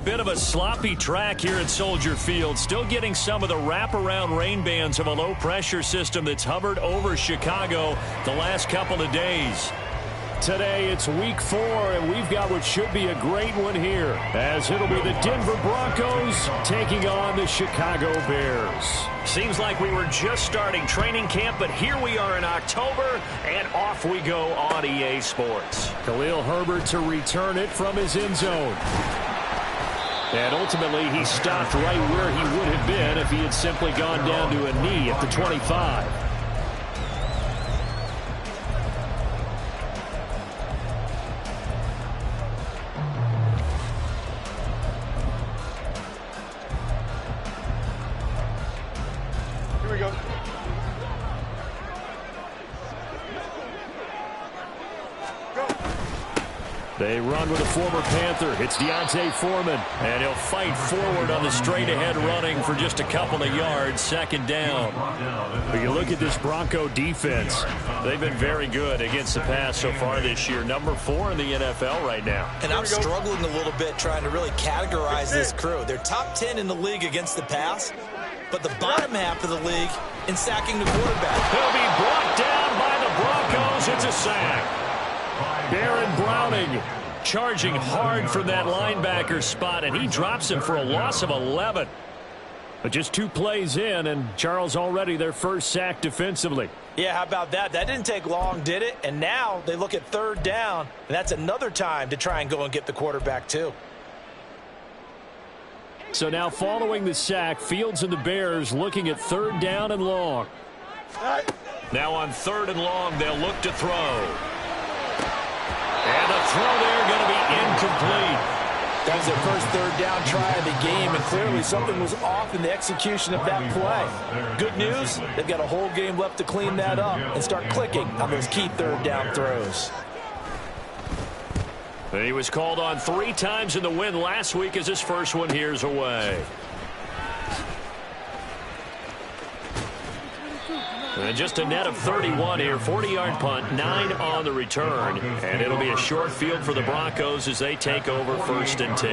Bit of a sloppy track here at Soldier Field. Still getting some of the wraparound rain bands of a low-pressure system that's hovered over Chicago the last couple of days. Today, it's week 4, and we've got what should be a great one here, as it'll be the Denver Broncos taking on the Chicago Bears. Seems like we were just starting training camp, but here we are in October, and off we go on EA Sports. Khalil Herbert to return it from his end zone. And ultimately, he stopped right where he would have been if he had simply gone down to a knee at the 25. Here we go. They run with a former Panther. It's Deontay Foreman. And he'll fight forward on the straight-ahead running for just a couple of yards. Second down. But you look at this Bronco defense. They've been very good against the pass so far this year. Number 4 in the NFL right now. And I'm struggling a little bit trying to really categorize this crew. They're top 10 in the league against the pass, but the bottom half of the league in sacking the quarterback. He'll be brought down by the Broncos. It's a sack. Baron Browning charging hard from that linebacker spot, and he drops him for a loss of 11. But just 2 plays in, and Charles already their first sack defensively. Yeah, how about that? That didn't take long, did it? And now they look at third down, and that's another time to try and go and get the quarterback too. So now following the sack, Fields and the Bears looking at third down and long. Now on third and long, they'll look to throw. And the throw there going to be incomplete. That was their first third down try of the game, and clearly something was off in the execution of that play. Good news, they've got a whole game left to clean that up and start clicking on those key third down throws. He was called on 3 times in the win last week as his first one here's away. And just a net of 31 here, 40-yard punt, 9 on the return. And it'll be a short field for the Broncos as they take over 1st and 10.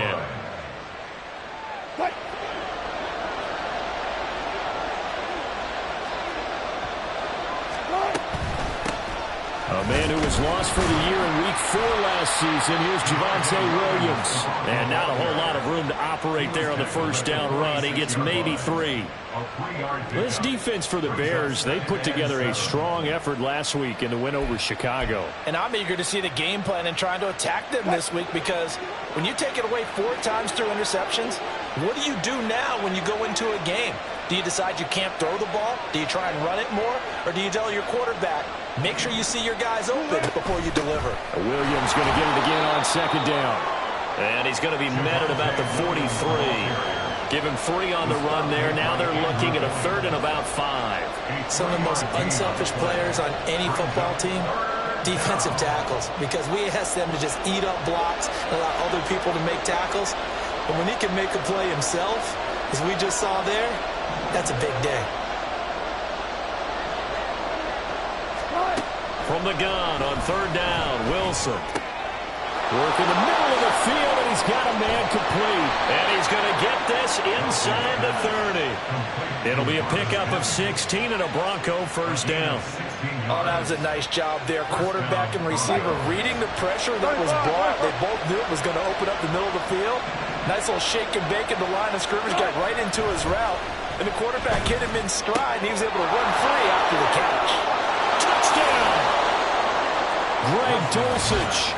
A man who was lost for the year in week 4 last season. Here's Javonte Williams. And not a whole lot of room to operate there on the first down run. He gets maybe 3. This defense for the Bears, they put together a strong effort last week in the win over Chicago. And I'm eager to see the game plan and trying to attack them this week, because when you take it away 4 times through interceptions, what do you do now when you go into a game? Do you decide you can't throw the ball? Do you try and run it more? Or do you tell your quarterback, make sure you see your guys open before you deliver? Williams going to get it again on second down. And he's going to be met at about the 43. Give him 3 on the run there. Now they're looking at a 3rd and about 5. Some of the most unselfish players on any football team, defensive tackles, because we ask them to just eat up blocks and allow other people to make tackles. But when he can make a play himself, as we just saw there, that's a big day. From the gun on 3rd down, Wilson. Work in the middle of the field, and he's got a man complete. And he's going to get this inside the 30. It'll be a pickup of 16 and a Bronco first down. Oh, that was a nice job there. Quarterback and receiver reading the pressure that was brought. They both knew it was going to open up the middle of the field. Nice little shake and bake in the line of scrimmage, got right into his route. And the quarterback hit him in stride, and he was able to run free after the catch. Touchdown! Greg Dulcich,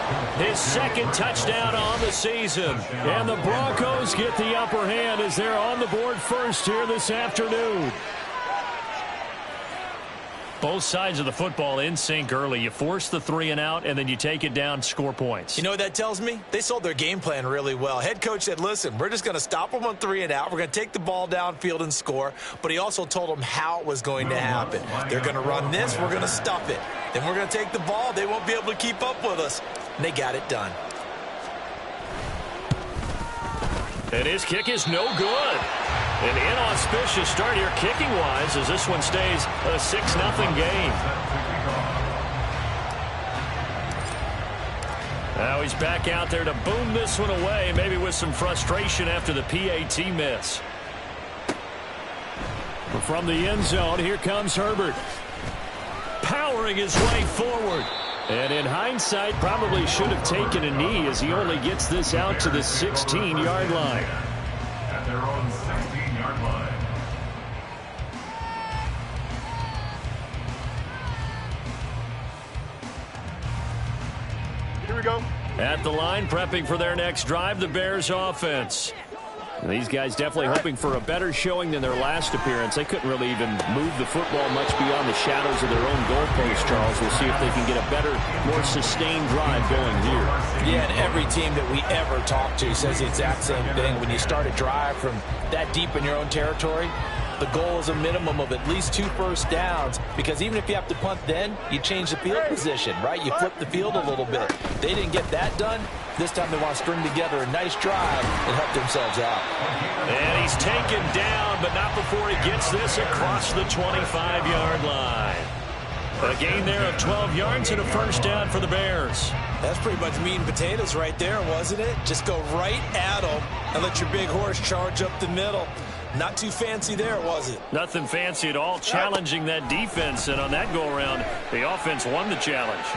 his 2nd touchdown on the season. And the Broncos get the upper hand as they're on the board first here this afternoon. Both sides of the football in sync early. You force the 3 and out, and then you take it down, score points. You know what that tells me? They sold their game plan really well. Head coach said, listen, we're just going to stop them on 3 and out. We're going to take the ball downfield and score. But he also told them how it was going to happen. They're going to run this. We're going to stuff it. Then we're going to take the ball. They won't be able to keep up with us. And they got it done. And his kick is no good. An inauspicious start here kicking-wise as this one stays a 6-0 game. Now he's back out there to boom this one away, maybe with some frustration after the PAT miss. From the end zone, here comes Herbert. Powering his way forward. And in hindsight, probably should have taken a knee as he only gets this out to the 16-yard line. At their own 16-yard line. Here we go. At the line, prepping for their next drive, the Bears offense. And these guys definitely hoping for a better showing than their last appearance. They couldn't really even move the football much beyond the shadows of their own goalpost, Charles. We'll see if they can get a better, more sustained drive going here. Yeah, and every team that we ever talk to says the exact same thing. When you start a drive from that deep in your own territory, the goal is a minimum of at least 2 first downs, because even if you have to punt then, you change the field position, right? You flip the field a little bit. They didn't get that done. This time they want to string together a nice drive and help themselves out. And he's taken down, but not before he gets this across the 25-yard line. A gain there of 12 yards and a first down for the Bears. That's pretty much meat and potatoes right there, wasn't it? Just go right at them and let your big horse charge up the middle. Not too fancy there, was it? Nothing fancy at all, challenging that defense, and on that go-around, the offense won the challenge.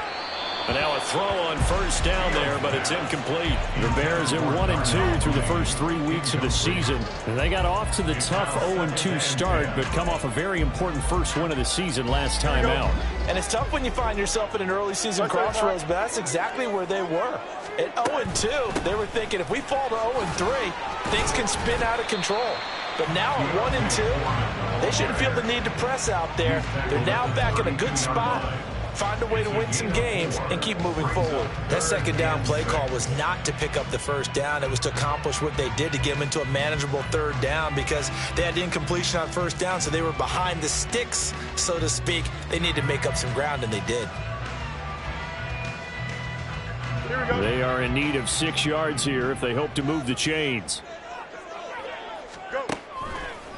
But now a throw on first down there, but it's incomplete. The Bears at 1-2 through the first 3 weeks of the season. And they got off to the tough 0-2 start, but come off a very important first win of the season last time out. And it's tough when you find yourself in an early season crossroads, but that's exactly where they were. At 0-2, they were thinking if we fall to 0-3, things can spin out of control. But now at 1-2, they shouldn't feel the need to press out there. They're now back in a good spot. Find a way to win some games and keep moving forward. That second down play call was not to pick up the first down. It was to accomplish what they did to get them into a manageable third down, because they had incompletion on first down, so they were behind the sticks, so to speak. They needed to make up some ground, and they did. Here we go. They are in need of 6 yards here if they hope to move the chains. Go.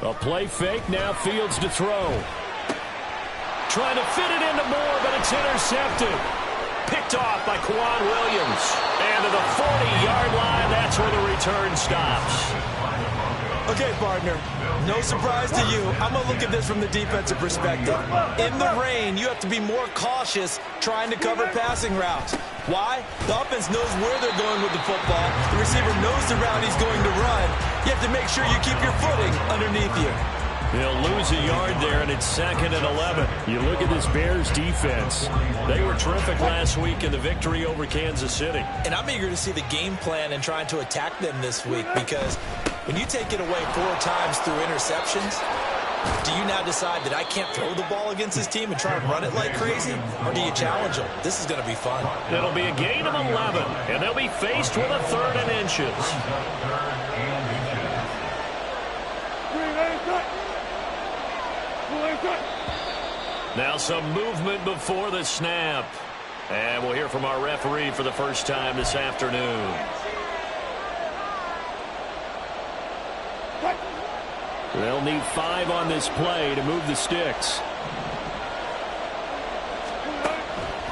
A play fake, now Fields to throw. Trying to fit it into Moore, but it's intercepted. Picked off by Kwan Williams. And to the 40-yard line, that's where the return stops. Okay, partner, no surprise to you. I'm going to look at this from the defensive perspective. In the rain, you have to be more cautious trying to cover passing routes. Why? The offense knows where they're going with the football. The receiver knows the route he's going to run. You have to make sure you keep your footing underneath you. They'll lose a yard there, and it's 2nd and 11. You look at this Bears defense. They were terrific last week in the victory over Kansas City. And I'm eager to see the game plan and trying to attack them this week, because when you take it away 4 times through interceptions, do you now decide that I can't throw the ball against this team and try and run it like crazy? Or do you challenge them? This is going to be fun. It'll be a gain of 11, and they'll be faced with a 3rd and inches. Now some movement before the snap. And we'll hear from our referee for the first time this afternoon. They'll need 5 on this play to move the sticks.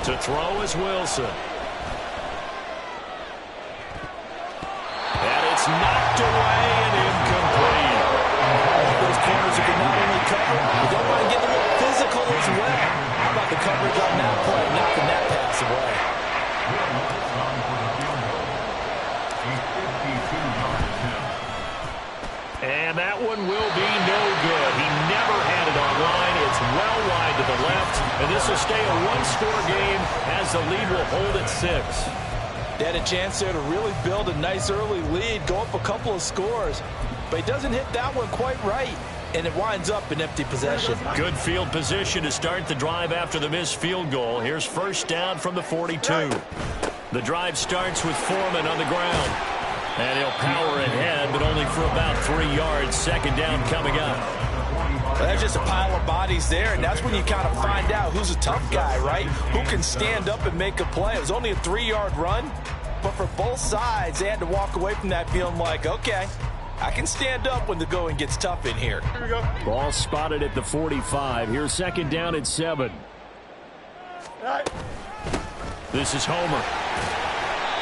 To throw is Wilson. And it's knocked away and incomplete. Those corners who can not only cover, but don't mind getting a little physical as well. How about the coverage on that play, knocking that pass away? And that one will be no good. He never had it online. It's well wide to the left. And this will stay a 1-score game as the lead will hold at 6. They had a chance there to really build a nice early lead, go up a couple of scores. But he doesn't hit that one quite right. And it winds up in empty possession. Good field position to start the drive after the missed field goal. Here's first down from the 42. The drive starts with Foreman on the ground. And he'll power ahead, but only for about 3 yards. 2nd down coming up. Well, there's just a pile of bodies there, and that's when you kind of find out who's a tough guy, right? Who can stand up and make a play. It was only a 3-yard run, but for both sides, they had to walk away from that feeling like, okay, I can stand up when the going gets tough in here. Here we go. Ball spotted at the 45. Here's 2nd down at 7. All right. This is Homer.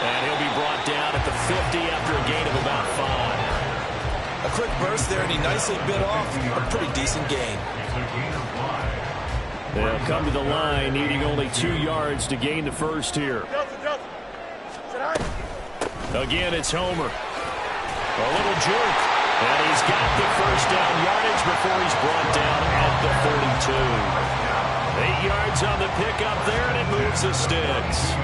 And he'll be brought down at the 50 after a gain of about 5. A quick burst there, and he nicely bit off a pretty decent gain. They'll come to the line, needing only 2 yards to gain the first here. Again, it's Homer. A little jerk. And he's got the first down yardage before he's brought down at the 42. 8 yards on the pickup there, and it moves the sticks.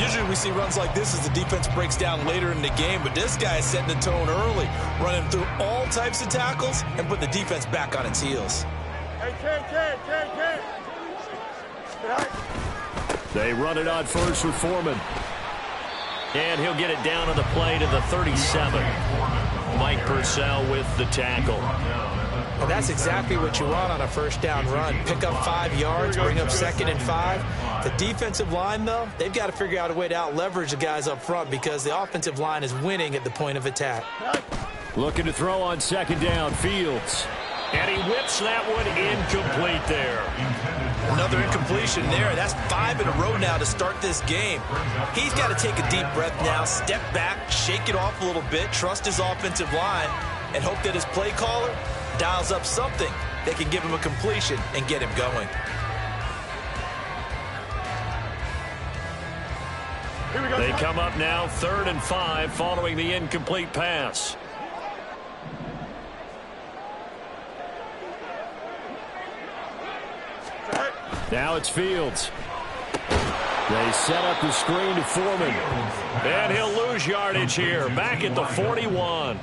Usually we see runs like this as the defense breaks down later in the game, but this guy is setting the tone early, running through all types of tackles and put the defense back on its heels. They run it on first with Foreman. And he'll get it down on the play to the 37. Mike Purcell with the tackle. Well, that's exactly what you want on a first down run. Pick up 5 yards, bring up 2nd and 5. The defensive line, though, they've got to figure out a way to out-leverage the guys up front because the offensive line is winning at the point of attack. Looking to throw on 2nd down, Fields. And he whips that one incomplete there. Another incompletion there. That's 5 in a row now to start this game. He's got to take a deep breath now, step back, shake it off a little bit, trust his offensive line, and hope that his play caller dials up something that can give him a completion and get him going. They come up now 3rd and 5 following the incomplete pass. Now it's Fields. They set up the screen to Foreman. And he'll lose yardage here, back at the 41.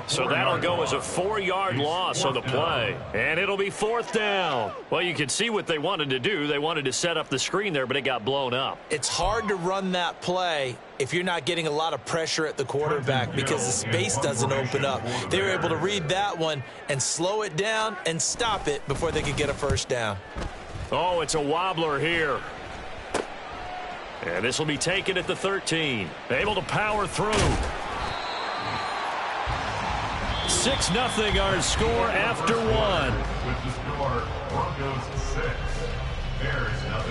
So that'll go as a 4-yard loss on the play. And it'll be 4th down. Well, you can see what they wanted to do. They wanted to set up the screen there, but it got blown up. It's hard to run that play if you're not getting a lot of pressure at the quarterback because the space doesn't open up. They were able to read that one and slow it down and stop it before they could get a first down. Oh, it's a wobbler here. And this will be taken at the 13. Able to power through. 6-0 our score after 1. With the score, Broncos 6, Bears 0.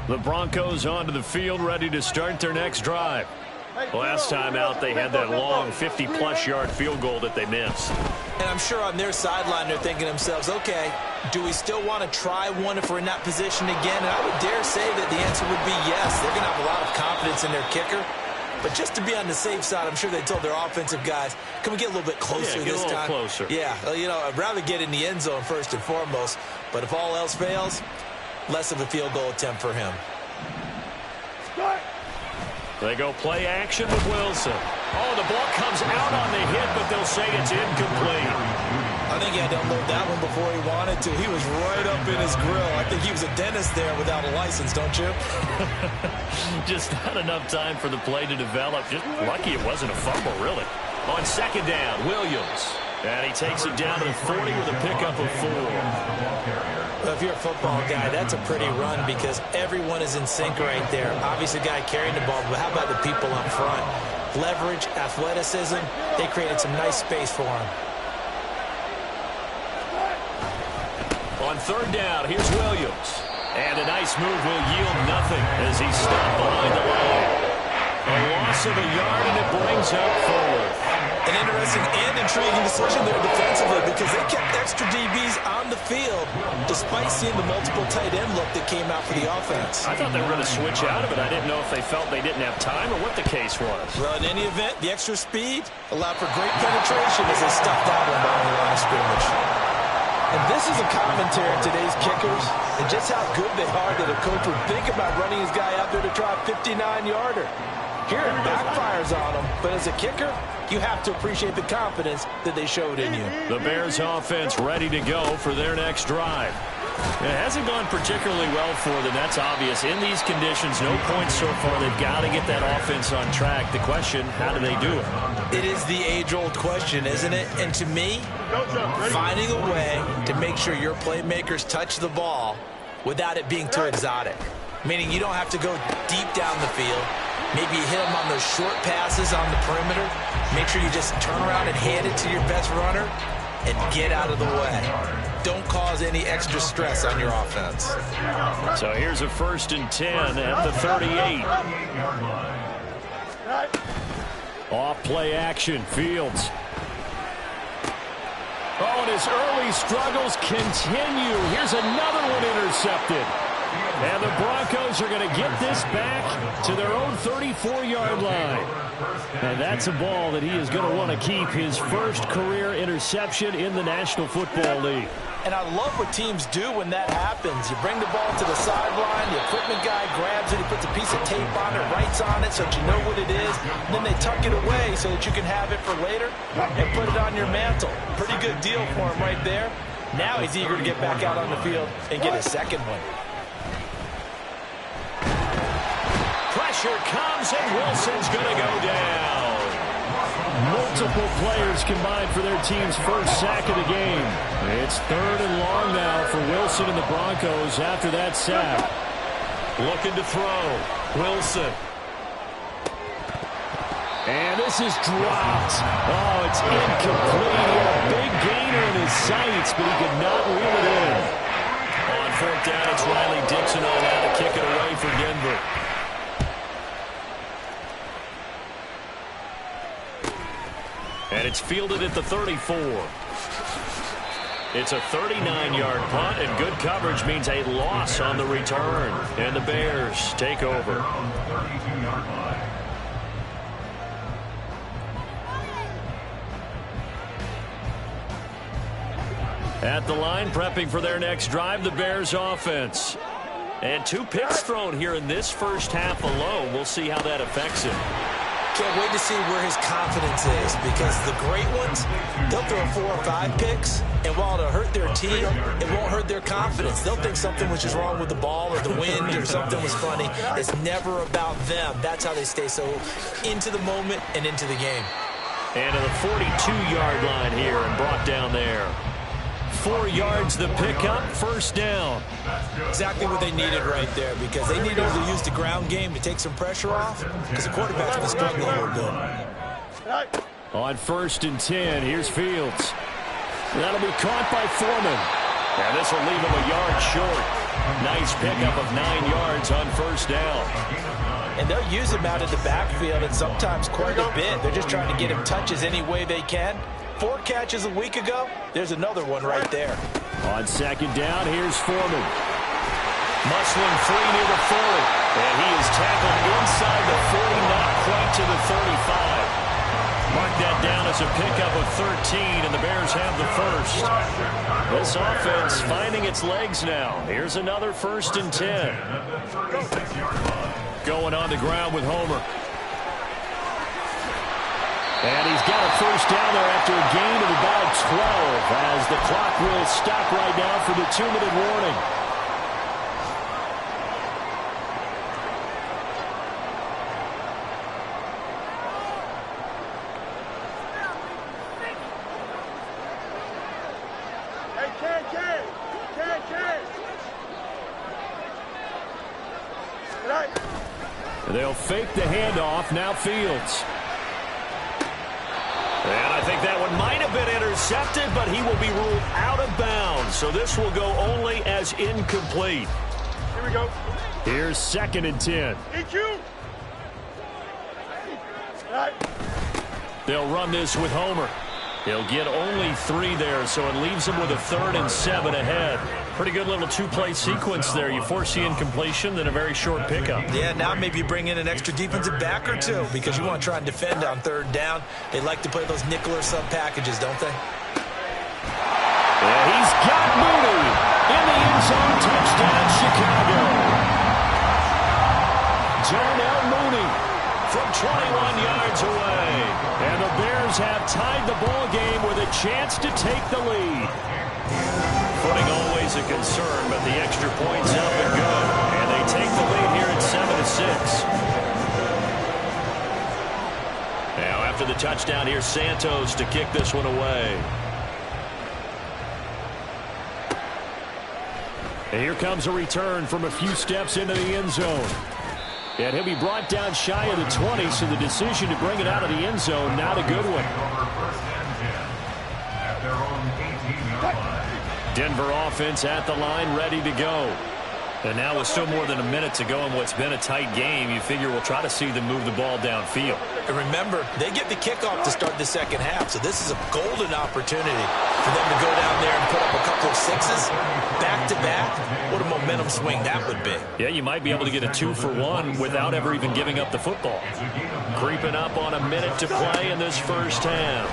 The Broncos onto the field, ready to start their next drive. Last time out, they had that long 50-plus yard field goal that they missed. And I'm sure on their sideline they're thinking to themselves, okay, do we still want to try one if we're in that position again? And I would dare say that the answer would be yes. They're going to have a lot of confidence in their kicker. But just to be on the safe side, I'm sure they told their offensive guys, can we get a little bit closer this time? Closer. Yeah, you know, I'd rather get in the end zone first and foremost. But if all else fails, less of a field goal attempt for him. They go play action with Wilson. Oh, the ball comes out on the hit, but they'll say it's incomplete. I think he had to unload that one before he wanted to. He was right up in his grill. I think he was a dentist there without a license, don't you? Just not enough time for the play to develop. Just lucky it wasn't a fumble, really. On 2nd down, Williams. And he takes it down to the 40 with a pickup of 4. Well, if you're a football guy, that's a pretty run because everyone is in sync right there. Obviously, the guy carrying the ball, but how about the people up front? Leverage, athleticism, they created some nice space for him. On 3rd down, here's Williams. And a nice move will yield nothing as he's stopped behind the line. A loss of a yard, and it brings up 4th. An interesting and intriguing decision there defensively because they kept extra DBs on the field despite seeing the multiple tight end look that came out for the offense. I thought they were going to switch out of it. I didn't know if they felt they didn't have time or what the case was. Well, in any event, the extra speed allowed for great penetration as they stuffed that one behind the line of scrimmage. And this is a commentary on today's kickers and just how good they are that a coach would think about running his guy out there to try a 59-yarder. Here it backfires on him, but as a kicker, you have to appreciate the confidence that they showed in you. The Bears offense ready to go for their next drive. It hasn't gone particularly well for them. That's obvious. In these conditions, no points so far. They've got to get that offense on track. The question, how do they do it? It is the age-old question, isn't it? And to me, finding a way to make sure your playmakers touch the ball without it being too exotic. meaning you don't have to go deep down the field. Maybe you hit them on those short passes on the perimeter. Make sure you just turn around and hand it to your best runner and get out of the way. Don't cause any extra stress on your offense. So here's a 1st and 10 at the 38. Off play action, Fields. Oh, and his early struggles continue. Here's another one intercepted. And the Broncos are going to get this back to their own 34-yard line. And that's a ball that he is going to want to keep, his first career interception in the National Football League. And I love what teams do when that happens. You bring the ball to the sideline, the equipment guy grabs it, he puts a piece of tape on it, writes on it so that you know what it is, and then they tuck it away so that you can have it for later and put it on your mantle. Pretty good deal for him right there. Now he's eager to get back out on the field and get his second one. Pressure comes, and Wilson's going to go down. Multiple players combined for their team's first sack of the game. It's 3rd and long now for Wilson and the Broncos after that sack. Looking to throw. Wilson. And this is dropped. Oh, it's incomplete. He had a big gainer in his sights, but he could not reel it in. On 4th down, it's Riley Dixon on now to kick it away for Denver. And it's fielded at the 34. It's a 39-yard punt, and good coverage means a loss on the return. And the Bears take over. At the line, prepping for their next drive, the Bears offense. And 2 picks thrown here in this first half alone. We'll see how that affects him. Can't wait to see where his confidence is, because the great ones, they'll throw 4 or 5 picks, and while it'll hurt their team, it won't hurt their confidence. They'll think something was just wrong with the ball or the wind or something was funny. It's never about them. That's how they stay so into the moment and into the game. And to the 42-yard line here and brought down there. 4 yards the pickup, 1st down. Exactly what they needed right there, because they needed to use the ground game to take some pressure off, because the quarterback's been struggling a little bit. On 1st and 10, here's Fields. That'll be caught by Foreman. And this will leave him a yard short. Nice pickup of 9 yards on 1st down. And they'll use him out of the backfield, and sometimes quite a bit. They're just trying to get him touches any way they can. 4 catches a week ago, there's another one right there. On 2nd down, here's Foreman. Muscling free near the 40. And he is tackled inside the 40, not quite to the 35. Mark that down as a pickup of 13, and the Bears have the first. This offense finding its legs now. Here's another 1st and 10. Going on the ground with Homer. And he's got a 1st down there after a gain of about 12, as the clock will stop right now for the 2-minute warning. They'll fake the handoff. Now Fields. And I think that one might have been intercepted, but he will be ruled out of bounds. So this will go only as incomplete. Here we go. Here's 2nd and 10. EQ. They'll run this with Homer. He'll get only 3 there, so it leaves him with a 3rd and 7 ahead. Pretty good little 2-play sequence there. You force the incompletion, then a very short pickup. Yeah, now maybe you bring in an extra defensive back or 2, because you want to try and defend on 3rd down. They like to play those nickel or sub packages, don't they? Yeah, he's got Mooney in the end zone. Touchdown, Chicago. Darnell Mooney from 21 yards away. And the Bears have tied the ball game with a chance to take the lead. Footing always a concern, but the extra point's up and good. And they take the lead here at 7-6. Now after the touchdown, here's Santos to kick this one away. And here comes a return from a few steps into the end zone. And he'll be brought down shy of the 20, so the decision to bring it out of the end zone, not a good one. Denver offense at the line, ready to go. And now with still more than a minute to go in what's been a tight game, you figure we'll try to see them move the ball downfield. And remember, they get the kickoff to start the second half, so this is a golden opportunity for them to go down there and put up a couple of sixes back-to-back. What a momentum swing that would be. Yeah, you might be able to get a 2-for-1 without ever even giving up the football. Creeping up on a minute to play in this first half.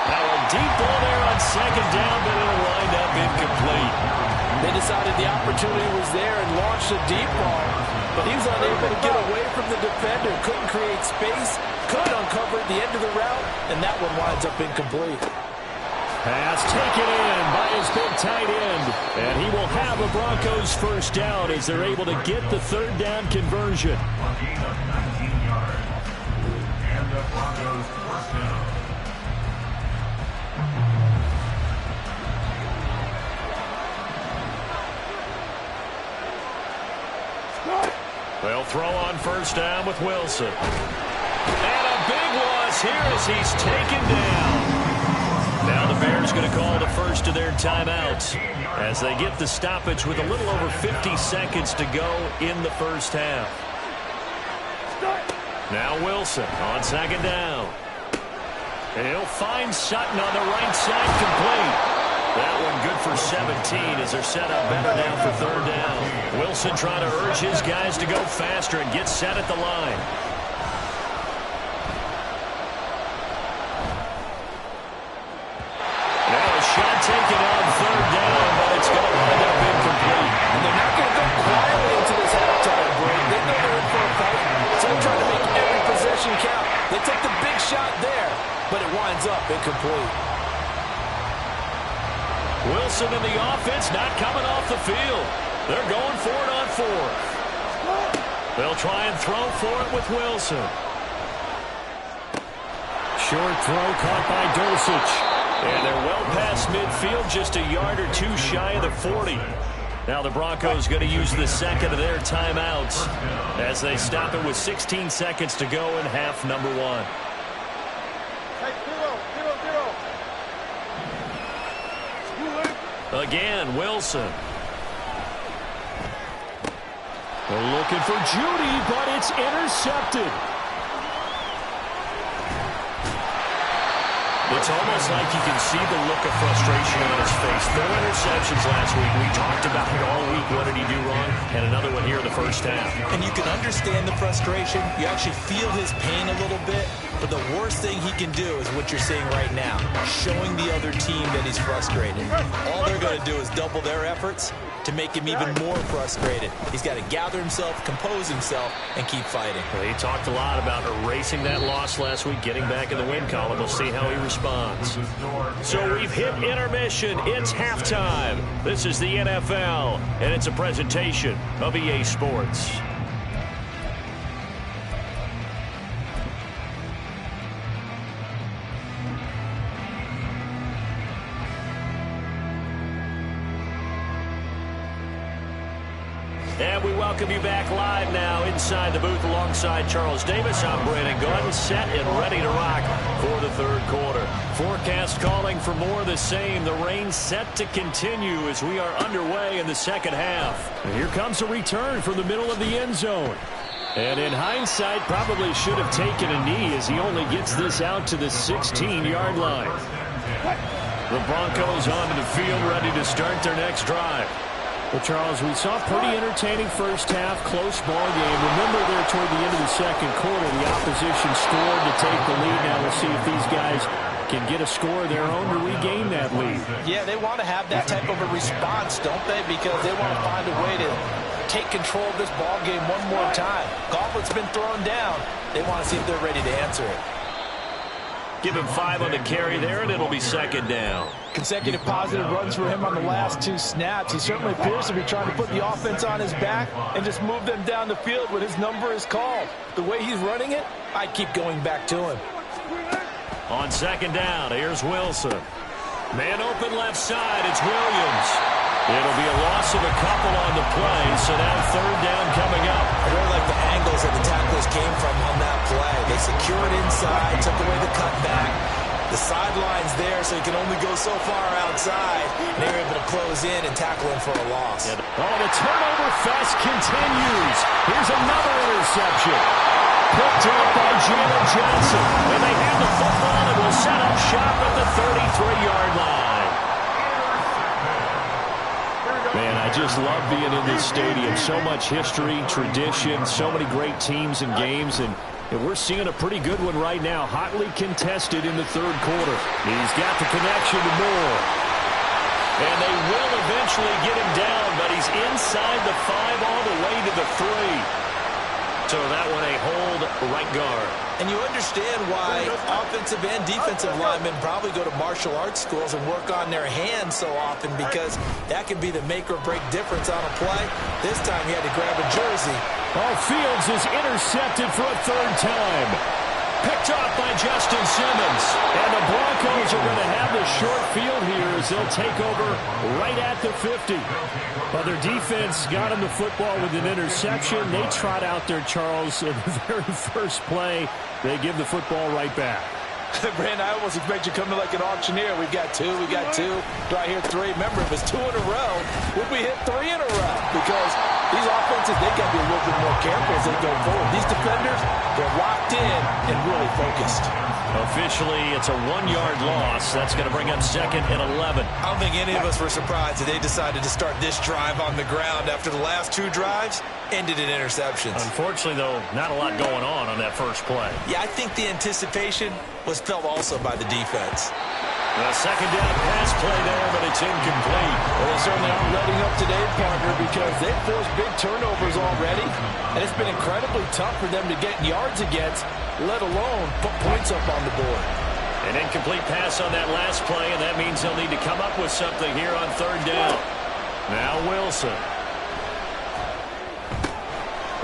Now a deep ball there on second down, but it'll wind up incomplete. They decided the opportunity was there and launched a deep ball, but he was unable to get away from the defender, couldn't create space, couldn't uncover at the end of the route, and that one winds up incomplete. Pass taken in by his big tight end, and he will have a Broncos first down as they're able to get the third down conversion. A gain of 19 yards. And the Broncos first down. They'll throw on first down with Wilson. And a big loss here as he's taken down. Now the Bears going to call the first of their timeouts as they get the stoppage with a little over 50 seconds to go in the first half. Now Wilson on second down. And he'll find Sutton on the right side, complete. That one good for 17 as they're set up better now for third down. Wilson trying to urge his guys to go faster and get set at the line. Now a shot taken on third down, but it's going to wind up incomplete. And they're not going to go quietly into this halftime break. They know they're in for a fight, so they're trying to make every possession count. They took the big shot there, but it winds up incomplete. Wilson and the offense not coming off the field. They're going for it on fourth. They'll try and throw for it with Wilson. Short throw caught by Dulcich. And they're well past midfield, just a yard or two shy of the 40. Now the Broncos going to use the second of their timeouts as they stop it with 16 seconds to go in half number one. Again, Wilson. They're looking for Judy, but it's intercepted. It's almost like you can see the look of frustration on his face. 4 interceptions last week. We talked about it all week. What did he do wrong? And another one here in the first half. And you can understand the frustration. You actually feel his pain a little bit. But the worst thing he can do is what you're seeing right now, showing the other team that he's frustrated. All they're going to do is double their efforts to make him even more frustrated. He's got to gather himself, compose himself, and keep fighting. Well, he talked a lot about erasing that loss last week, getting back in the win column. We'll see how he responds. So we've hit intermission. It's halftime. This is the NFL, and it's a presentation of EA Sports. And we welcome you back live now inside the booth alongside Charles Davis. I'm Brandon Gordon, set and ready to rock for the third quarter. Forecast calling for more of the same. The rain set to continue as we are underway in the second half. And here comes a return from the middle of the end zone. And in hindsight, probably should have taken a knee as he only gets this out to the 16-yard line. The Broncos onto the field ready to start their next drive. Well, Charles, we saw a pretty entertaining first half, close ball game. Remember there toward the end of the second quarter, the opposition scored to take the lead. Now we'll see if these guys can get a score of their own to regain that lead. Yeah, they want to have that type of a response, don't they? Because they want to find a way to take control of this ball game one more time. Gauntlet's been thrown down. They want to see if they're ready to answer it. Give him 5 on the carry there, and it'll be second down. Consecutive positive runs for him on the last 2 snaps. He certainly appears to be trying to put the offense on his back and just move them down the field when his number is called. The way he's running it, I'd keep going back to him. On second down, here's Wilson. Man open left side. It's Williams. It'll be a loss of a couple on the play, so now third down coming up. I really like the angles that the tacklers came from on that play. They secured inside, took away the cutback. The sideline's there, so he can only go so far outside. And they were able to close in and tackle him for a loss. Yeah. Oh, the turnover fest continues. Here's another interception. Picked up by Jalen Johnson. And they have the football and will set up shop at the 33-yard line. Man, I just love being in this stadium. So much history, tradition, so many great teams and games, and we're seeing a pretty good one right now, hotly contested in the third quarter. He's got the connection to Moore. And they will eventually get him down, but he's inside the 5 all the way to the 3. So that one a hold right guard. And you understand why offensive and defensive linemen probably go to martial arts schools and work on their hands so often, because that can be the make or break difference on a play. This time he had to grab a jersey. Oh, Fields is intercepted for a third time. Picked off by Justin Simmons. And the Broncos are going to have the short field here as they'll take over right at the 50. Well, their defense got him the football with an interception. They trot out there, Charles, in the very first play. They give the football right back. Brandon, I almost expect you to come in like an auctioneer. We got two. Do I hear 3? Remember, if it's 2 in a row, would we hit 3 in a row? Because these offenses, they got to be a little bit more careful as they go forward. These defenders, they're locked in and really focused. Officially, it's a 1-yard loss. That's going to bring up 2nd and 11. I don't think any of us were surprised that they decided to start this drive on the ground after the last 2 drives ended in interceptions. Unfortunately, though, not a lot going on that first play. Yeah, I think the anticipation was felt also by the defense. A second down pass play there, but it's incomplete. Well, they certainly aren't letting up today, partner, because they've forced big turnovers already, and it's been incredibly tough for them to get yards against, let alone put points up on the board. An incomplete pass on that last play, and that means they'll need to come up with something here on third down. Now Wilson.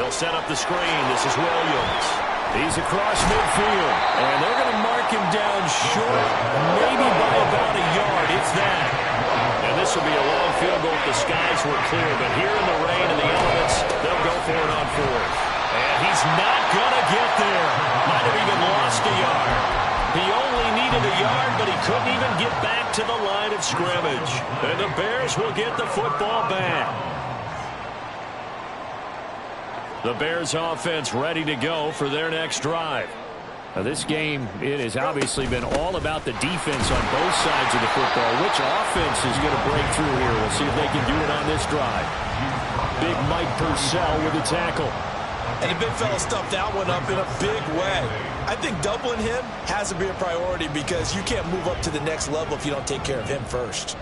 They'll set up the screen. This is Williams. He's across midfield, and they're going to mark him down short, maybe by about a yard, if that. And this will be a long field goal if the skies were clear, but here in the rain and the elements, they'll go for it on 4th. And he's not going to get there. Might have even lost a yard. He only needed a yard, but he couldn't even get back to the line of scrimmage. And the Bears will get the football back. The Bears offense ready to go for their next drive. Now this game, it has obviously been all about the defense on both sides of the football. Which offense is going to break through here? We'll see if they can do it on this drive. Big Mike Purcell with the tackle. And the big fella stuffed that one up in a big way. I think doubling him has to be a priority, because you can't move up to the next level if you don't take care of him first.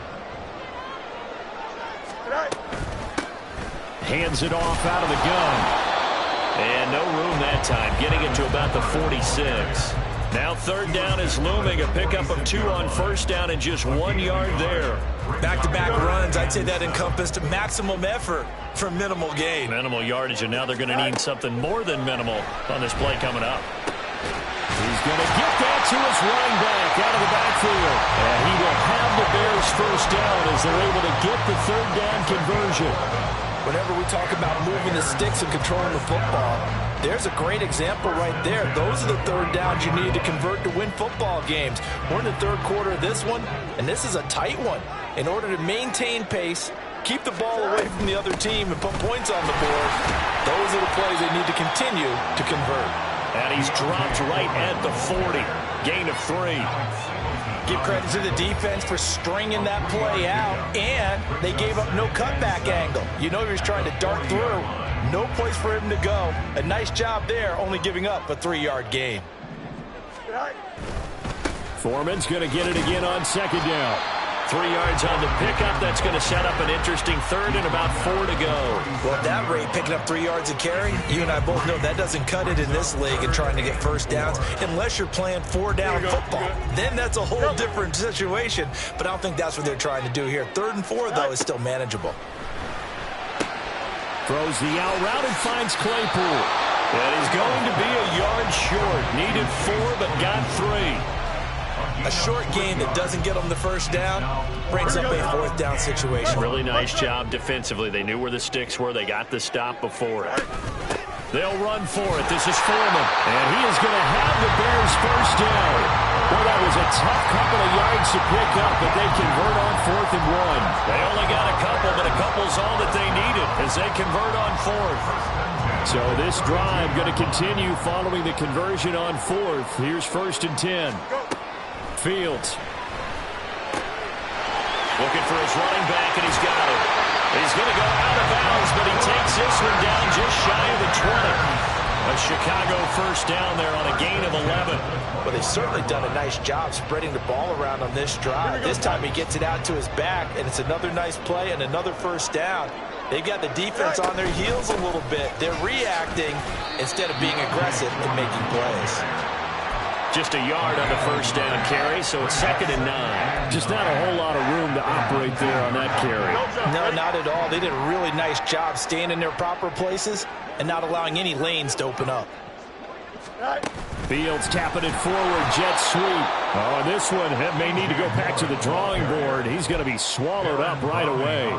Hands it off out of the gun. And no room that time, getting it to about the 46. Now third down is looming, a pickup of 2 on first down and just 1 yard there. Back-to-back runs, I'd say that encompassed maximum effort for minimal gain. Minimal yardage, and now they're going to need something more than minimal on this play coming up. He's going to get that to his running back out of the backfield. And he will have the Bears first down as they're able to get the third down conversion. Whenever we talk about moving the sticks and controlling the football, there's a great example right there. Those are the third downs you need to convert to win football games. We're in the third quarter of this one, and this is a tight one. In order to maintain pace, keep the ball away from the other team, and put points on the board, those are the plays they need to continue to convert. And he's dropped right at the 40. Gain of 3. Give credit to the defense for stringing that play out, and they gave up no cutback angle. You know he was trying to dart through. No place for him to go. A nice job there, only giving up a 3-yard gain. Foreman's going to get it again on second down. 3 yards on the pickup. That's going to set up an interesting third and about 4 to go. Well, at that rate, picking up 3 yards a carry, you and I both know that doesn't cut it in this league and trying to get first downs unless you're playing 4-down football. Then that's a whole different situation, but I don't think that's what they're trying to do here. 3rd and 4, though, is still manageable. Throws the out route and finds Claypool. And he's going to be a yard short. Needed 4, but got 3. A short gain that doesn't get them the first down brings up a fourth down situation. Really nice job defensively. They knew where the sticks were. They got the stop before it. They'll run for it. This is Foreman. And he is going to have the Bears first down. Well, that was a tough couple of yards to pick up, but they convert on 4th and 1. They only got a couple, but a couple's all that they needed as they convert on 4th. So this drive going to continue following the conversion on 4th. Here's 1st and 10. Fields. Looking for his running back, and he's got it. He's going to go out of bounds, but he takes this one down just shy of the 20. A Chicago first down there on a gain of 11. Well, they've certainly done a nice job spreading the ball around on this drive. This time he gets it out to his back, and it's another nice play and another first down. They've got the defense on their heels a little bit. They're reacting instead of being aggressive and making plays. Just a yard on the first down carry, so it's 2nd and 9. Just not a whole lot of room to operate there on that carry. No, not at all. They did a really nice job staying in their proper places and not allowing any lanes to open up. Fields tapping it forward, jet sweep. Oh, this one may need to go back to the drawing board. He's going to be swallowed up right away.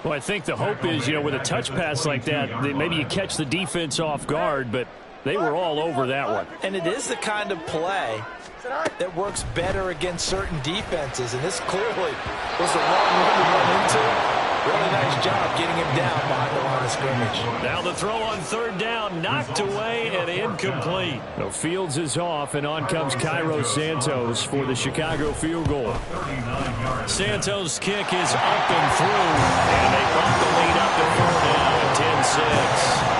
Well, I think the hope is, with a touch pass like that, maybe you catch the defense off guard, but they were all over that one. And it is the kind of play that works better against certain defenses, and this clearly was the wrong one to run into. Really nice job getting him down behind the line of scrimmage. Now the throw on 3rd down, knocked away and incomplete. No, Fields is off, and on comes Cairo Santos for the Chicago field goal. Santos' kick is up and through, and they bump the lead up to 4 now at 10-6.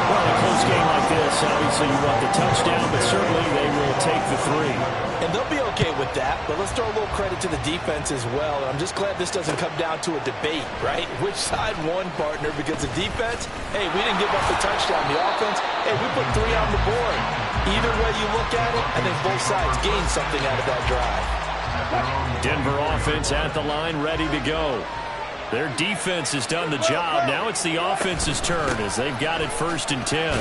Well, in a close game like this, obviously you want the touchdown, but certainly they will take the 3. And they'll be okay with that, but let's throw a little credit to the defense as well. And I'm just glad this doesn't come down to a debate, right? Which side won, partner? Because the defense, hey, we didn't give up the touchdown. The offense, hey, we put 3 on the board. Either way you look at it, I think both sides gained something out of that drive. Denver offense at the line, ready to go. Their defense has done the job. Now it's the offense's turn as they've got it 1st and 10.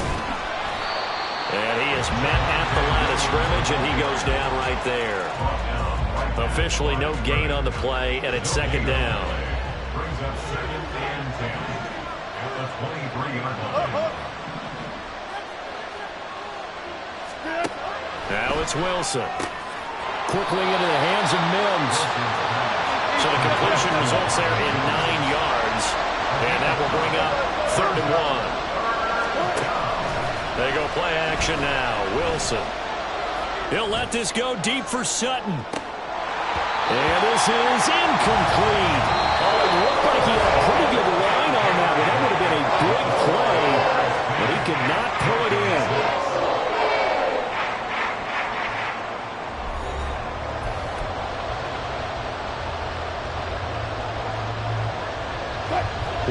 And he is met at the line of scrimmage, and he goes down right there. Officially no gain on the play, and it's 2nd down. Brings up 2nd and 10 at the 23-yard line. Now it's Wilson. Quickly into the hands of Mims. So the completion results there in 9 yards. And that will bring up 3rd and 1. They go play action now. Wilson. He'll let this go deep for Sutton. And this is incomplete. Oh, it looked like he had a pretty good line on that one. That would have been a big play, but he could not pull it in.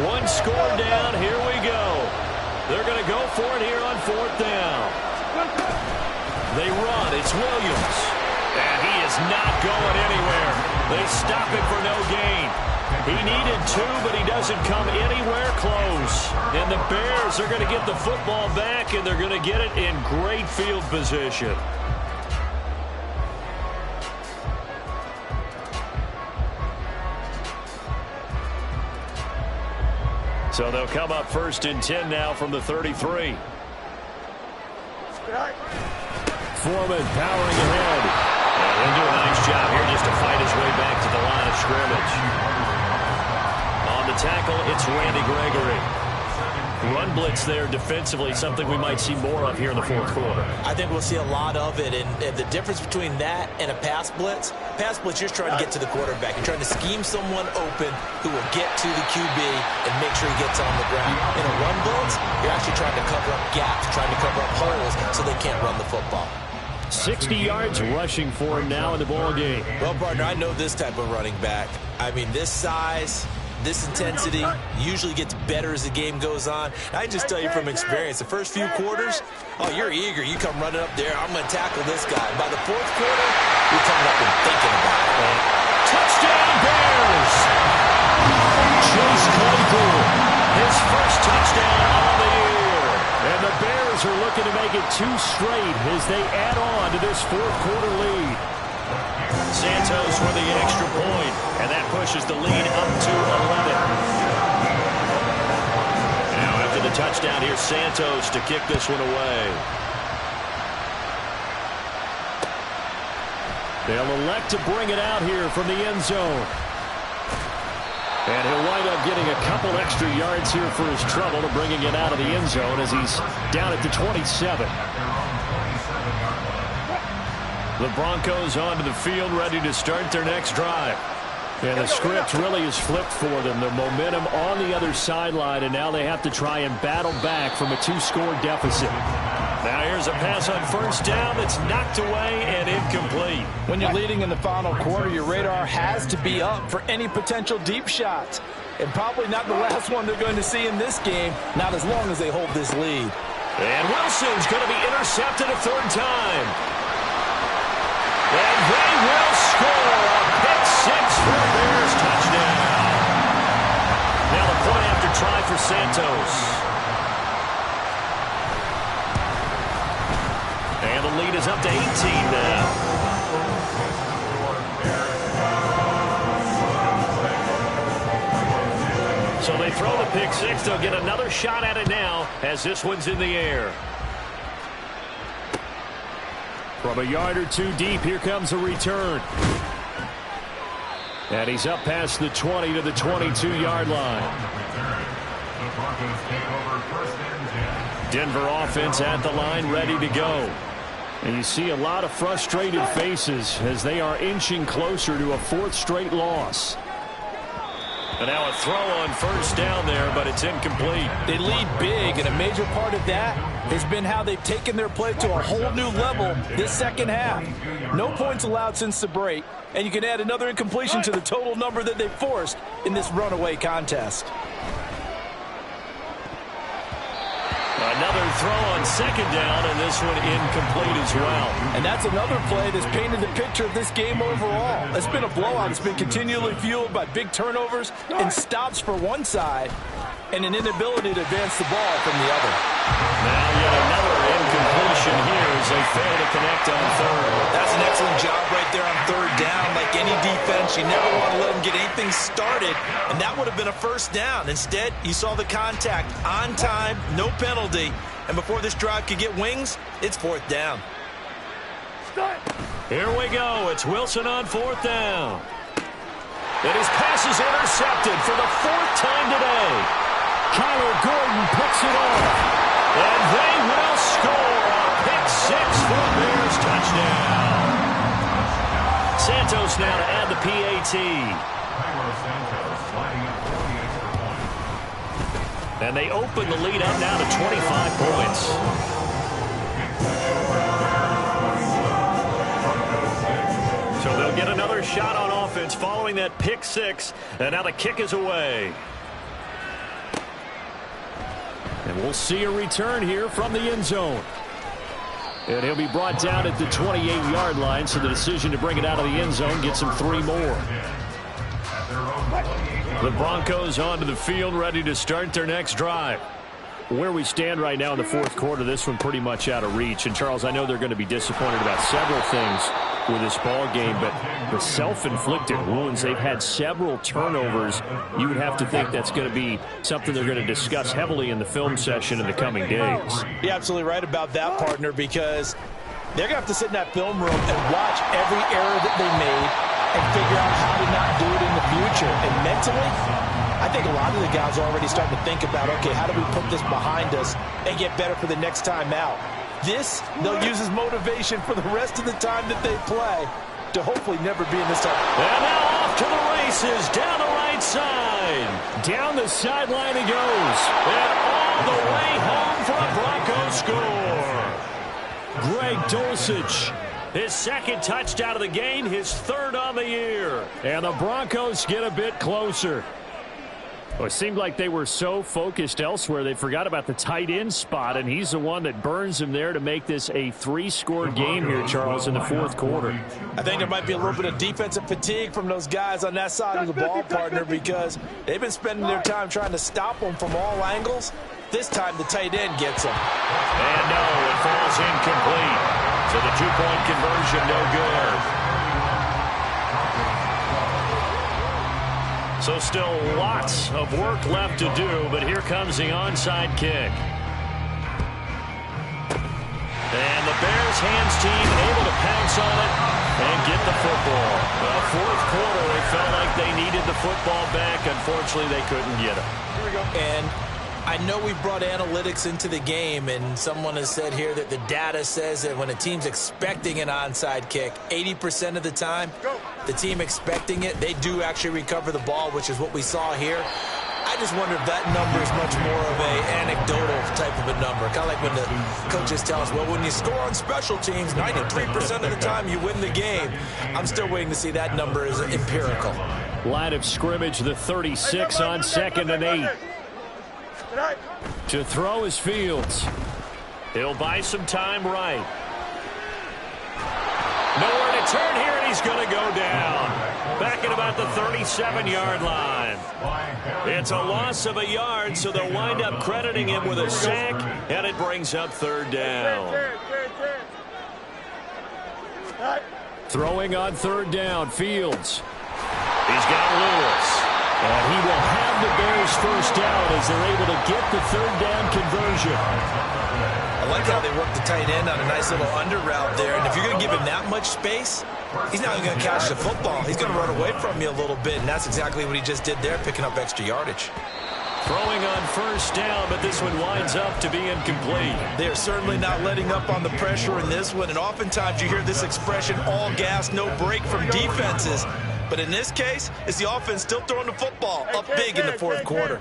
One score down. Here we go. They're going to go for it here on 4th down. They run. It's Williams. And he is not going anywhere. They stop him for no gain. He needed 2, but he doesn't come anywhere close. And the Bears are going to get the football back, and they're going to get it in great field position. So they'll come up 1st and 10 now from the 33. Foreman powering ahead. And he'll do a nice job here just to fight his way back to the line of scrimmage. On the tackle, it's Randy Gregory. Run blitz there defensively, something we might see more of here in the 4th quarter. I think we'll see a lot of it, and the difference between that and a pass blitz, you're trying to get to the quarterback. You're trying to scheme someone open who will get to the QB and make sure he gets on the ground. In a run blitz, you're actually trying to cover up gaps, trying to cover up holes so they can't run the football. 60 yards rushing for him now in the ball game. Well, partner, I know this type of running back. I mean, this size, this intensity usually gets better as the game goes on. I just tell you from experience, the first few quarters, oh, you're eager. You come running up there, I'm going to tackle this guy. By the 4th quarter, you're coming up and thinking about it. Touchdown, Bears! Chase Claypool, his first touchdown of the year. And the Bears are looking to make it 2 straight as they add on to this 4th quarter lead. Santos for the extra point, and that pushes the lead up to 11. Now after the touchdown, here's Santos to kick this one away. They'll elect to bring it out here from the end zone. And he'll wind up getting a couple extra yards here for his trouble to bringing it out of the end zone as he's down at the 27. The Broncos onto the field, ready to start their next drive. And the script really is flipped for them. The momentum on the other sideline, and now they have to try and battle back from a two-score deficit. Now here's a pass on first down that's knocked away and incomplete. When you're leading in the final quarter, your radar has to be up for any potential deep shots. And probably not the last one they're going to see in this game, not as long as they hold this lead. And Wilson's going to be intercepted a third time. And they will score a pick six for a Bears touchdown. Now the point after try for Santos. And the lead is up to 18 now. So they throw the pick six. They'll get another shot at it now as this one's in the air. From a yard or two deep, here comes a return. And he's up past the 20 to the 22-yard line. Denver offense at the line, ready to go. And you see a lot of frustrated faces as they are inching closer to a fourth straight loss. And now a throw on first down there, but it's incomplete. They lead big, and a major part of that has been how they've taken their play to a whole new level this second half. No points allowed since the break, and you can add another incompletion to the total number that they forced in this runaway contest. Another throw on second down, and this one incomplete as well. And that's another play that's painted the picture of this game overall. It's been a blowout. It's been continually fueled by big turnovers and stops for one side and an inability to advance the ball from the other. Now yet another incompletion here as they fail to connect on third. That's an excellent job right there on third down. Like any defense, you never want to let them get anything started, and that would have been a first down. Instead, you saw the contact on time, no penalty, and before this drive could get wings, it's fourth down. Here we go. It's Wilson on fourth down. And his pass is intercepted for the fourth time today. Kyler Gordon picks it off. And they will score a pick six for a Bears touchdown. Santos now to add the PAT. And they open the lead up now to 25 points. So they'll get another shot on offense following that pick six. And now the kick is away. And we'll see a return here from the end zone. And he'll be brought down at the 28-yard line, so the decision to bring it out of the end zone gets him 3 more. The Broncos onto the field, ready to start their next drive. Where we stand right now in the fourth quarter, this one pretty much out of reach. And, Charles, I know they're going to be disappointed about several things with this ball game, but the self-inflicted wounds, they've had several turnovers. You would have to think that's going to be something they're going to discuss heavily in the film session in the coming days. You're absolutely right about that, partner, because they're going to have to sit in that film room and watch every error that they made and figure out how to not do it in the future. And mentally, I think a lot of the guys are already starting to think about, okay, how do we put this behind us and get better for the next time out? This, they'll use as motivation for the rest of the time that they play to hopefully never be in this time. And now off to the races, down the right side. Down the sideline he goes. And all the way home for a Broncos score. Greg Dulcich, his second touchdown of the game, his third on the year. And the Broncos get a bit closer. Well, it seemed like they were so focused elsewhere, they forgot about the tight end spot, and he's the one that burns him there to make this a 3-score game here, Charles, in the fourth quarter. I think there might be a little bit of defensive fatigue from those guys on that side of the ball, partner, because they've been spending their time trying to stop them from all angles. This time the tight end gets him. And no, it falls incomplete. So the 2-point conversion no good. So still lots of work left to do, but here comes the onside kick. And the Bears hands team able to pounce on it and get the football. Well, fourth quarter, they felt like they needed the football back. Unfortunately, they couldn't get it. Here we go. And I know we brought analytics into the game, and someone has said here that the data says that when a team's expecting an onside kick, 80% of the time, the team expecting it, they do actually recover the ball, which is what we saw here. I just wonder if that number is much more of a anecdotal type of a number. Kind of like when the coaches tell us, well, when you score on special teams, 93% of the time you win the game. I'm still waiting to see that number is empirical. Line of scrimmage, the 36 on 2nd and 8. To throw is Fields. He'll buy some time right. Nowhere to turn here, and he's going to go down. Back at about the 37-yard line. It's a loss of a yard, so they'll wind up crediting him with a sack, and it brings up 3rd down. Throwing on 3rd down, Fields. He's got Lewis. And he will have the Bears first down as they're able to get the 3rd down conversion. I like how they work the tight end on a nice little under route there. And if you're going to give him that much space, he's not going to catch the football. He's going to run away from you a little bit, and that's exactly what he just did there, picking up extra yardage. Throwing on 1st down, but this one winds up to be incomplete. They're certainly not letting up on the pressure in this one, and oftentimes you hear this expression, all gas, no break from defenses. But in this case, it's the offense still throwing the football up big in the 4th quarter.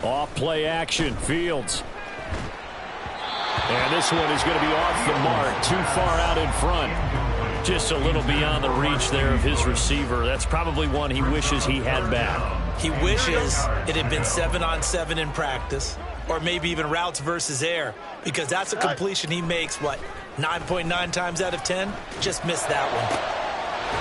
Off play action, Fields. And this one is going to be off the mark, too far out in front. Just a little beyond the reach there of his receiver. That's probably one he wishes he had back. He wishes it had been 7-on-7 in practice, or maybe even routes versus air, because that's a completion he makes, 9.9 times out of 10? Just missed that one.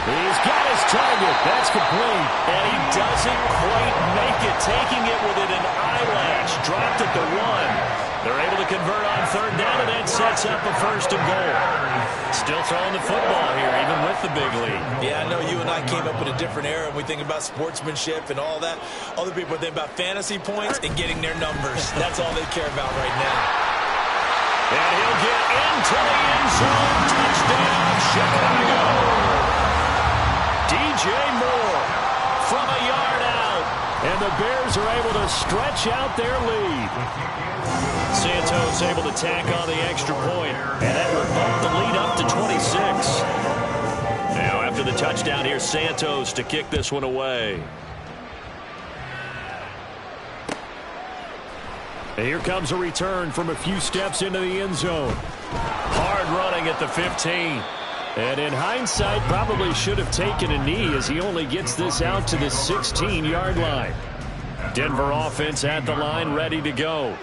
He's got his target. That's complete. And he doesn't quite make it, taking it within an eyelash. Dropped at the 1. They're able to convert on 3rd down, and that sets up a 1st and goal. Still throwing the football here, even with the big lead. Yeah, I know you and I came up with a different era, and we think about sportsmanship and all that. Other people think about fantasy points and getting their numbers. That's all they care about right now. And he'll get into the end zone. Touchdown, Chicago. DJ Moore from a yard out, and the Bears are able to stretch out their lead. Santos able to tack on the extra point, and that will bump the lead up to 26. Now after the touchdown, here's Santos to kick this one away. And here comes a return from a few steps into the end zone. Hard running at the 15. And in hindsight, probably should have taken a knee as he only gets this out to the 16-yard line. Denver offense at the line, ready to go.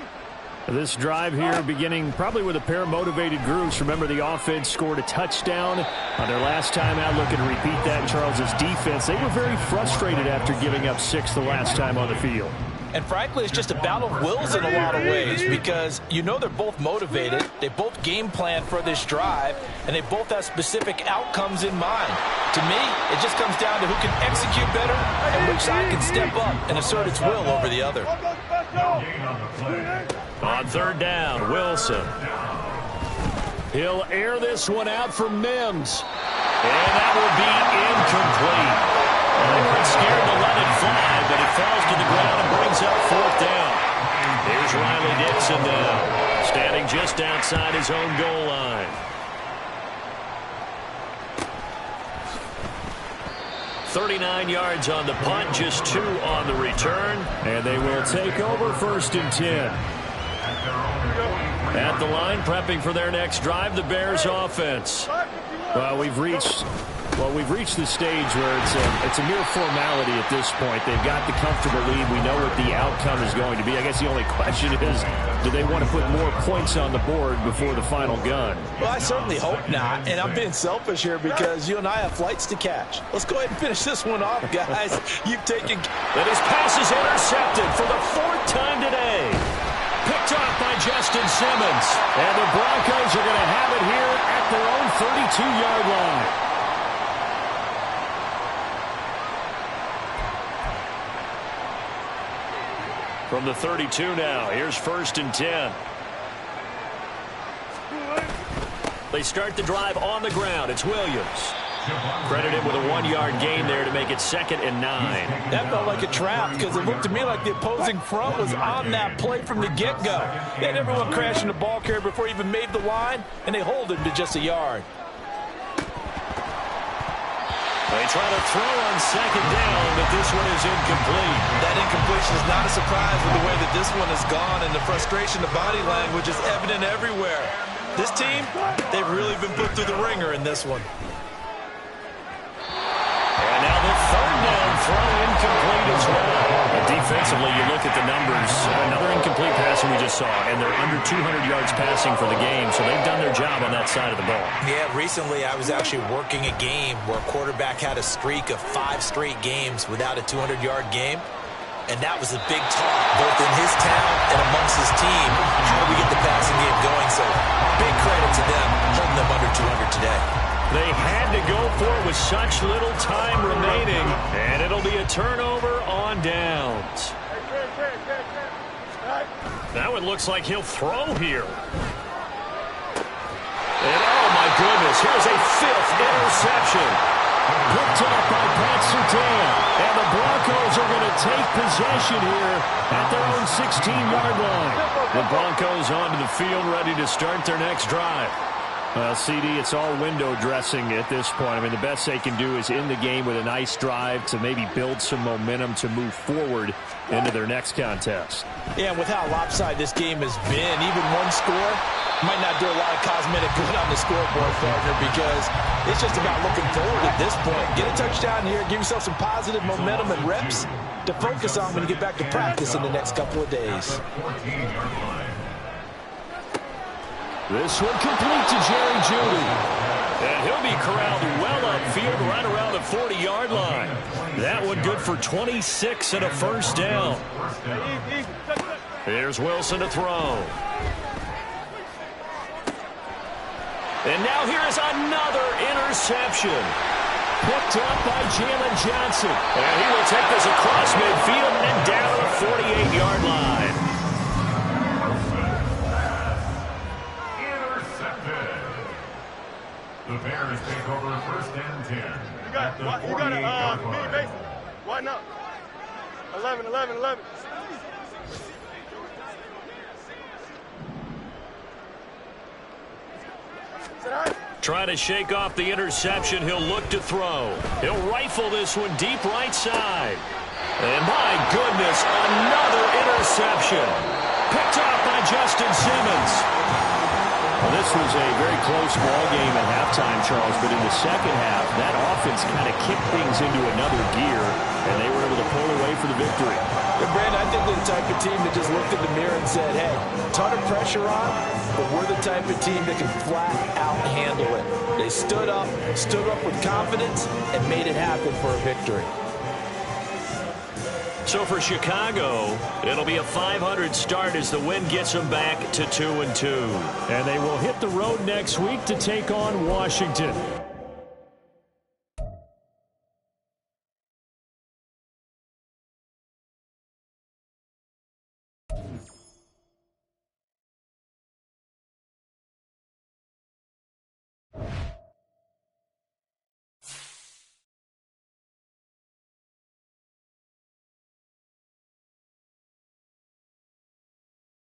This drive here beginning probably with a pair of motivated groups. Remember, the offense scored a touchdown on their last time out. Looking to repeat that in Charles's defense. They were very frustrated after giving up 6 the last time on the field. And frankly, it's just a battle of wills in a lot of ways, because you know they're both motivated, they both game plan for this drive, and they both have specific outcomes in mind. To me, it just comes down to who can execute better and which side can step up and assert its will over the other. On 3rd down, Wilson. He'll air this one out for Mims. And that will be incomplete. They weren't scared to let it fly, but it falls to the ground and brings up 4th down. Here's Riley Dixon now, standing just outside his own goal line. .39 yards on the punt, just 2 on the return. And they will take over 1st and 10. At the line, prepping for their next drive, the Bears offense. Well, we've reached the stage where it's a mere formality at this point. They've got the comfortable lead. We know what the outcome is going to be. I guess the only question is, do they want to put more points on the board before the final gun? Well, I certainly hope not, and I'm being selfish here because you and I have flights to catch. Let's go ahead and finish this one off, guys. You've taken... And his pass is intercepted for the 4th time today. Picked off by Justin Simmons. And the Broncos are going to have it here at their own 32-yard line. From the 32 now, here's 1st and 10. They start the drive on the ground. It's Williams. Credited with a 1-yard gain there to make it 2nd and 9. That felt like a trap because it looked to me like the opposing front was on that play from the get-go. They had everyone crashing the ball carrier before he even made the line, and they hold him to just a yard. They try to throw on 2nd down, but this one is incomplete. That incompletion is not a surprise with the way that this one has gone, and the frustration, the body language is evident everywhere. This team, they've really been put through the ringer in this one. And now the 3rd down throw incomplete as well. But defensively, you look at the numbers. Another incomplete passing we just saw, and they're under 200 yards passing for the game, so they've done their job on that side of the ball. Yeah, recently I was actually working a game where a quarterback had a streak of 5 straight games without a 200-yard game. And that was a big talk, both in his town and amongst his team. How do we get the passing game going? So big credit to them, holding them under 200 today. They had to go for it with such little time remaining, and it'll be a turnover on downs. Now it looks like he'll throw here. And oh my goodness, here's a 5th interception. Picked up by Pat Surtain. And the Broncos are going to take possession here at their own 16-yard line. The Broncos onto the field, ready to start their next drive. Well, CD, it's all window dressing at this point. I mean, the best they can do is in the game with a nice drive to maybe build some momentum to move forward into their next contest. Yeah, and with how lopsided this game has been, even one score might not do a lot of cosmetic good on the scoreboard, partner, because it's just about looking forward at this point. Get a touchdown here, give yourself some positive momentum and reps to focus on when you get back to practice in the next couple of days. This one complete to Jerry Jeudy. And he'll be corralled well upfield right around the 40-yard line. That one good for 26 and a 1st down. Here's Wilson to throw. And now here is another interception. Picked up by Jalen Johnson. And he will take this across midfield and down to the 48-yard line. The Bears take over 1st and 10. You got a mini base. Why not? 11. Trying to shake off the interception. He'll look to throw. He'll rifle this one deep right side. And my goodness, another interception. Picked off by Justin Simmons. Well, this was a very close ball game at halftime, Charles, but in the second half, that offense kind of kicked things into another gear, and they were able to pull away for the victory. But Brandon, I think they're the type of team that just looked in the mirror and said, hey, ton of pressure on, but we're the type of team that can flat out handle it. They stood up with confidence, and made it happen for a victory. So for Chicago, it'll be a 500 start as the win gets them back to 2-2. And they will hit the road next week to take on Washington.